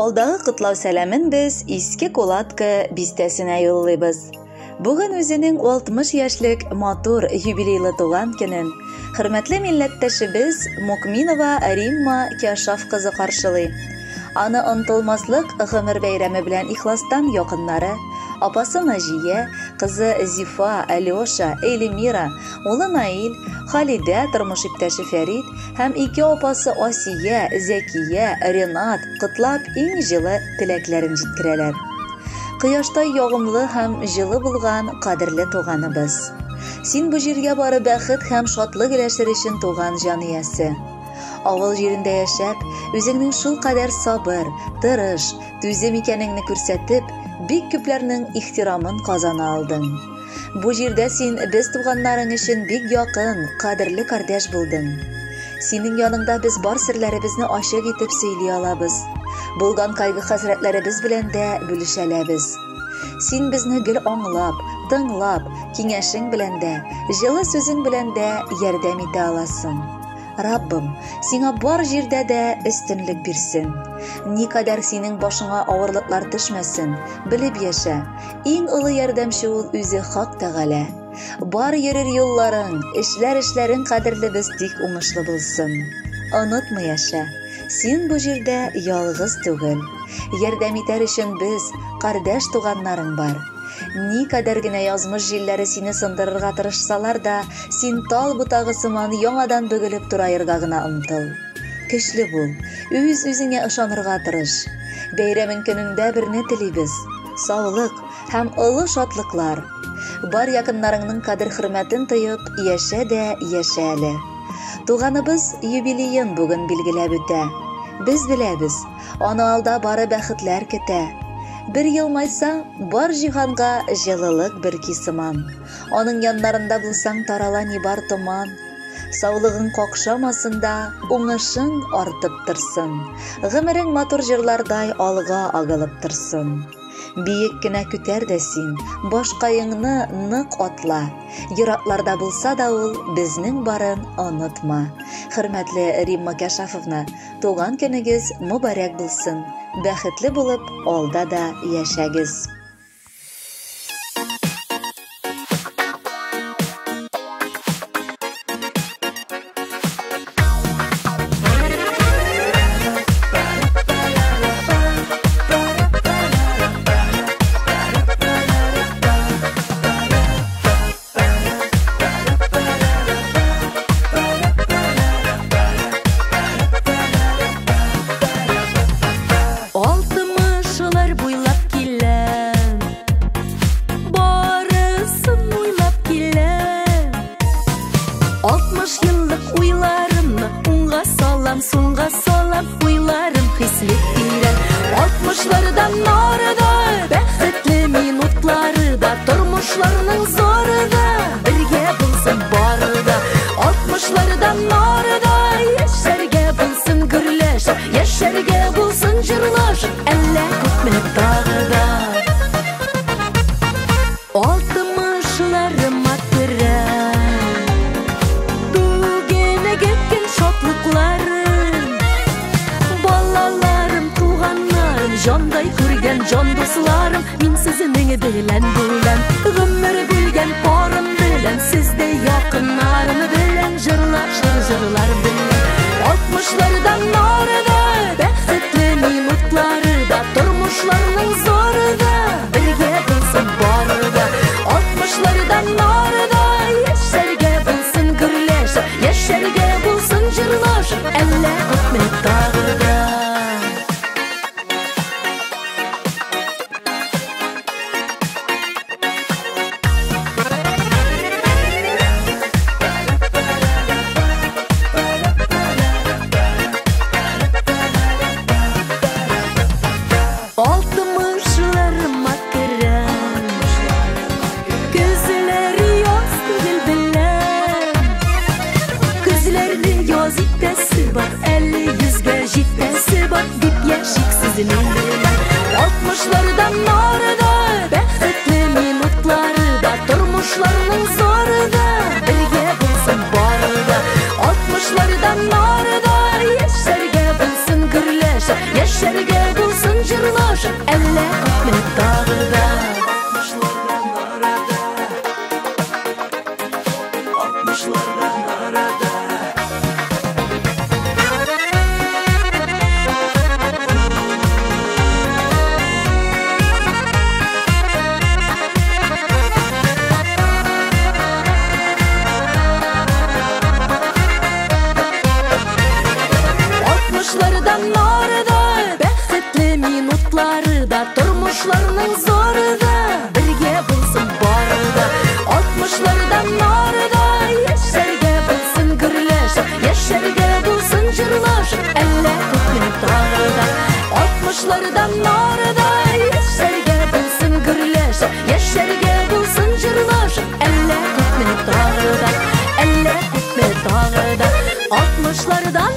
Алдағы құтлау сәләмен біз иске Колатка бистәсенә юллыйбыз. Бүген үзенең 60 яшьлек матур юбилейлы туган көнен хөрмәтле милләттәшебез Мукминова Римма Кяшаф кызы каршылый. Аны онтылмаслык гомер бәйрәме белән ихластан якыннары, апасы Наҗия, кызы Зифа, Алёша, Эльмира, улы Наил, Халидә, тормыш иптәше Фәрид һәм ике апасы Асия, Зәкия, Ренат котлап иң җылы теләкләрен җиткерәләр. Кояштай ягымлы һәм җылы булган кадерле туганыбыз. Син бу җиргә бары бәхет һәм шатлык өләшер өчен туган җаниясе. Авыл җирендә яшәп, үзеңнең шул кадәр сабыр, тырыш, түзем икәнеңне күрсәтеп, бик күпләрнең ихтирамын казана алдың. Бу җирдә син без туганнарың өчен бик якын, кадерле кардәш булдың. Синең яныңда без бар серләребезне ачык итеп сөйли алабыз. Булган кайгы-хәсрәтләребез белән дә бүлешәләбез. Син безне гел аңлап, тыңлап, киңәшең белән дә, җылы сүзең белән дә ярдәм итә аласың. Раббым, сиңа бар җирдә дә өстенлек бирсен. Никадәр синең башыңа авырлыклар төшмәсен, белеп яшә. Иң олы ярдәмче ул үзе Хак Тәгалә. Бар йөрер юлларың, эшләрең кадерлебез тик уңышлы булсын. Онытма яшә. Син бу җирдә ялгыз түгел. Ярдәм итәр өчен без, кардәш туганнарың бар. Никадәр генә язмыш җилләре сине сындырырга тырышсалар да, син тал бутагы сыман яңадан бөгелеп тураерга гына омтыл. Көчле бул, үз-үзеңә ышанырга тырыш. Бәйрәмең көнендә берне телибез: саулык һәм олы шатлыклар. Бар якыннарыңның кадер-хөрмәтен тоеп, яшә дә яшә әле. Туганыбыз юбилеен бүген билгеләп үтә. Без беләбез, аны алда бары бәхетләр көтә. Бер елмайса, бар җиһанга җылылык бер кисыман. Аның яннарында булсаң, тарала нибар томан. Саулыгың какшамасында, уңышың артып торсын. Гомерең матур җырлардай алга агылып торсын. Биек кенә күтәр дә син, башкаеңны нык атла. Йоракларда булса да ул безнең барын онытма. Хөрмәтле Римма Кяшафовна, туган көнегез мөбарәк булсын. Бәхетле булып, алда да яшәгез. Sunga salam uylarım hismet bilen 60'lardan narada bәхетле minutları da Turmuşlarının zoru da Birge bulsun barı da 60'lardan narada Yaşarge bulsun gürleşip Yaşarge bulsun cırlaşıp Elle kutmet dağı da 60'larım akıra Dugene getken şotlıkları Jonday күргән jon дусларым, мин сезнең белән гомер бүлгән парым белән, сездә якыннарым белән җырлар белән. 60'lardan нарыда бәхетле минутлары да, тормышларның зоры да, бергә булсын бары да. 60'lardan нарыда яшәргә булсын гөрләшеп, яшәргә булсын җырлашып, әллә күпме тагыда. Altmışlardan narada bәхетле minutları da Turmuşlarının zoru da Birge bulsun bары da 60'lardan narada Yaşarge bulsun gürleşip Yaşarge bulsun jırlaşıp elle kökmen dağıda. 60'lardan arada Bextli minutlarida turmushlarning zo'rida birga bo'lsin borida 60'lardan norida yasharga bo'lsin gurlashib yasharga bo'lsin jurlashib alla ko'kmin tog'ida 60'lardan norida yasharga bo'lsin gurlashib yasharga bo'lsin jurlashib alla ko'kmin tog'ida 60'lardan